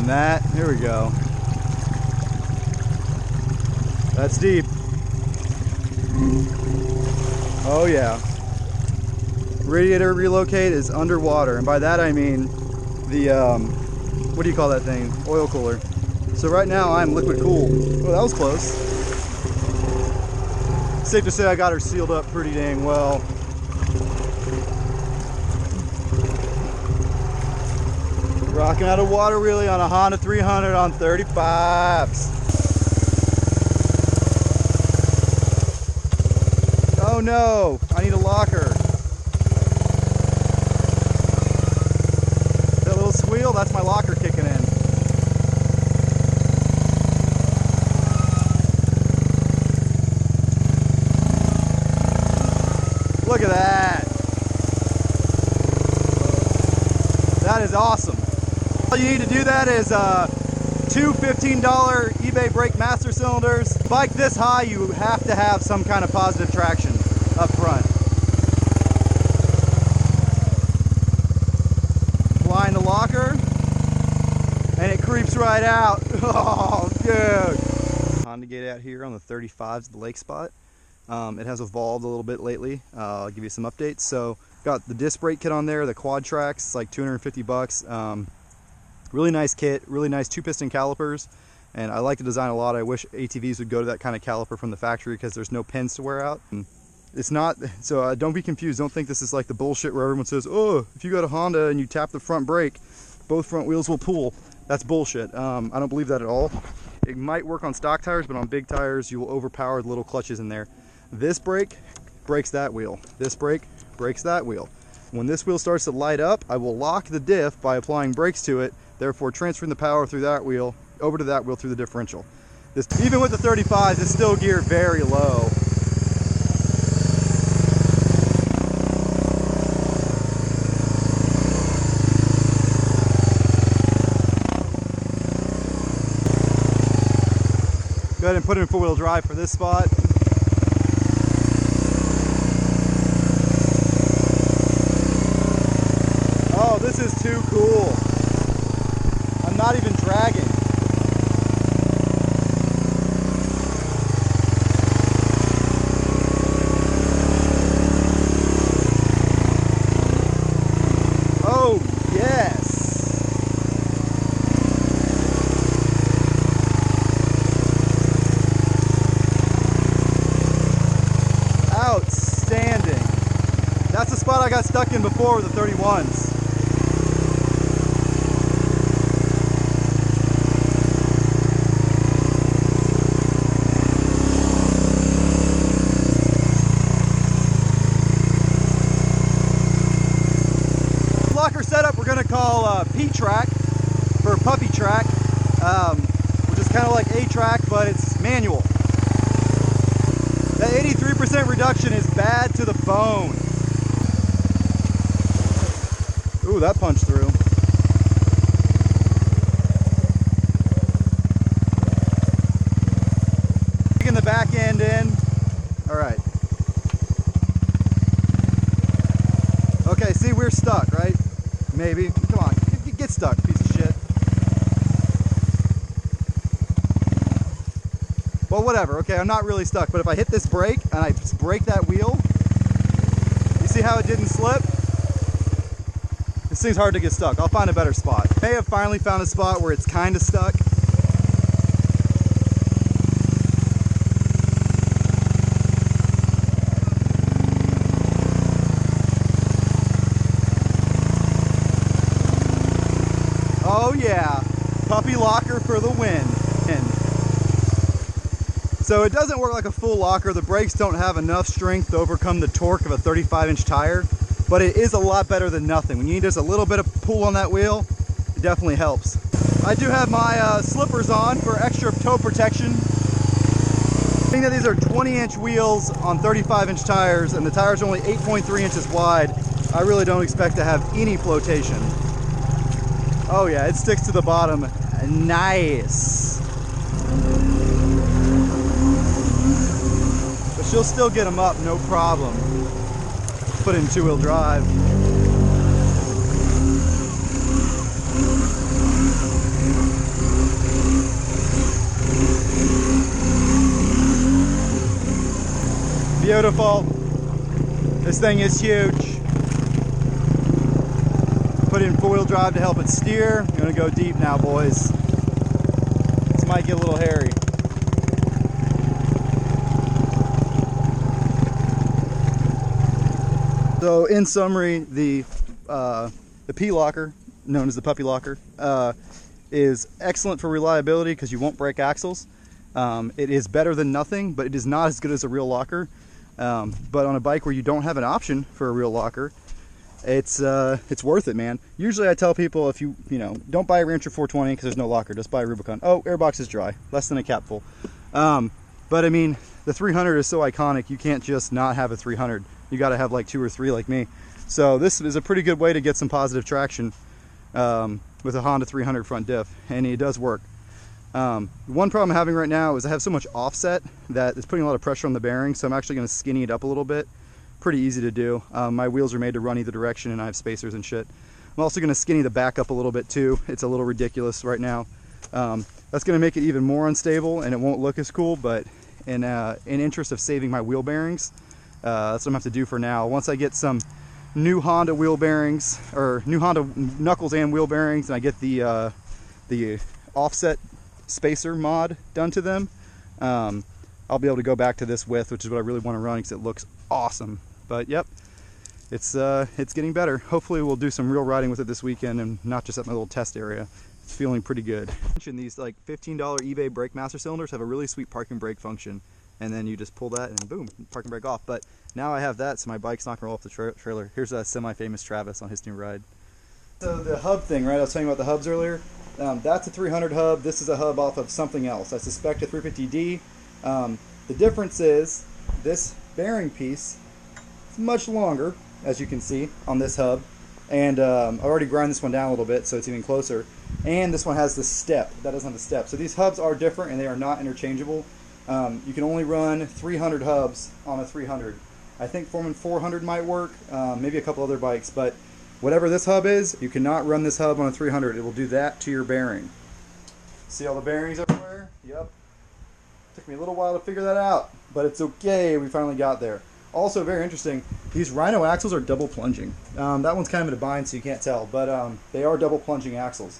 than that. Here we go. That's deep. Oh yeah. Radiator relocate is underwater, and by that I mean the what do you call that thing? Oil cooler. So right now I'm liquid cooled. Oh, that was close. Safe to say I got her sealed up pretty dang well. Rocking out a water wheelie on a Honda 300 on 35s. Oh no, I need a locker. That little squeal, that's my locker kicking in. Look at that. That is awesome. All you need to do that is two $15 eBay brake master cylinders. Bike this high, you have to have some kind of positive traction up front. Applying the locker, and it creeps right out. Oh, dude. Honda gate out here on the 35s, the lake spot. It has evolved a little bit lately. I'll give you some updates. So, got the disc brake kit on there, the quad tracks, it's like 250 bucks. Really nice kit, really nice 2-piston calipers, and I like the design a lot. I wish ATVs would go to that kind of caliper from the factory because there's no pins to wear out. It's not, so don't be confused. Don't think this is like the bullshit where everyone says, oh, if you got a Honda and you tap the front brake, both front wheels will pull. That's bullshit. I don't believe that at all. It might work on stock tires, but on big tires, you will overpower the little clutches in there. This brake breaks that wheel. This brake breaks that wheel. When this wheel starts to light up, I will lock the diff by applying brakes to it, therefore transferring the power through that wheel over to that wheel through the differential. This, even with the 35s, it's still geared very low. Go ahead and put it in 4-wheel drive for this spot. Oh, this is too cool. I'm not even dragging. Oh, yes. Outstanding. That's the spot I got stuck in before with the 31s. Locker setup we're going to call P-track for puppy track, which is kind of like A-track, but it's manual. That 83% reduction is bad to the bone. Ooh, that punched through. Taking the back end in. All right. Okay, see, we're stuck, right? Maybe. Come on, get stuck, piece of shit. Well, whatever. Okay, I'm not really stuck, but if I hit this brake and I just brake that wheel, you see how it didn't slip? This thing's hard to get stuck. I'll find a better spot. I may have finally found a spot where it's kind of stuck. Oh yeah, puppy locker for the win. So it doesn't work like a full locker. The brakes don't have enough strength to overcome the torque of a 35-inch tire, but it is a lot better than nothing. When you need just a little bit of pull on that wheel, it definitely helps. I do have my slippers on for extra toe protection. Being that these are 20-inch wheels on 35-inch tires and the tires are only 8.3 inches wide, I really don't expect to have any flotation. Oh yeah, it sticks to the bottom. Nice. But she'll still get them up, no problem. Put it in 2-wheel drive. Beautiful. This thing is huge. Put in four-wheel drive to help it steer. I'm gonna go deep now, boys. This might get a little hairy. So in summary, the P-locker, known as the puppy locker, is excellent for reliability because you won't break axles. It is better than nothing, but it is not as good as a real locker. But on a bike where you don't have an option for a real locker, it's worth it, man. Usually I tell people, if you don't buy a Rancher 420 because there's no locker, just buy a Rubicon. Oh, airbox is dry, less than a capful. But I mean, the 300 is so iconic, you can't just not have a 300. You got to have like 2 or 3 like me. So this is a pretty good way to get some positive traction with a Honda 300 front diff, and it does work. One problem I'm having right now is I have so much offset that it's putting a lot of pressure on the bearing, so I'm actually going to skinny it up a little bit. Pretty easy to do. My wheels are made to run either direction, and I have spacers and shit. I'm also going to skinny the back up a little bit too. It's a little ridiculous right now. That's going to make it even more unstable, and it won't look as cool, but in interest of saving my wheel bearings, that's what I'm going to have to do for now. Once I get some new Honda wheel bearings, or new Honda knuckles and wheel bearings, and I get the offset spacer mod done to them, I'll be able to go back to this width, which is what I really want to run because it looks awesome. But yep, it's getting better. Hopefully we'll do some real riding with it this weekend and not just at my little test area. It's feeling pretty good. These like $15 eBay brake master cylinders have a really sweet park and brake function, and then you just pull that and boom, park and brake off. But now I have that, so my bike's not gonna roll off the trailer. Here's a semi-famous Travis on his new ride. So the hub thing, right? I was telling you about the hubs earlier. That's a 300 hub. This is a hub off of something else. I suspect a 350D. The difference is this bearing piece is much longer, as you can see on this hub, and I've already ground this one down a little bit, so it's even closer. And this one has the step. That doesn't have the step. So these hubs are different, and they are not interchangeable. You can only run 300 hubs on a 300. I think Foreman 400 might work, maybe a couple other bikes, but whatever this hub is, you cannot run this hub on a 300. It will do that to your bearing. See all the bearings everywhere? Yep. Took me a little while to figure that out, but it's okay. We finally got there. Also, very interesting, these Rhino axles are double plunging. That one's kind of in a bind, so you can't tell, but they are double plunging axles.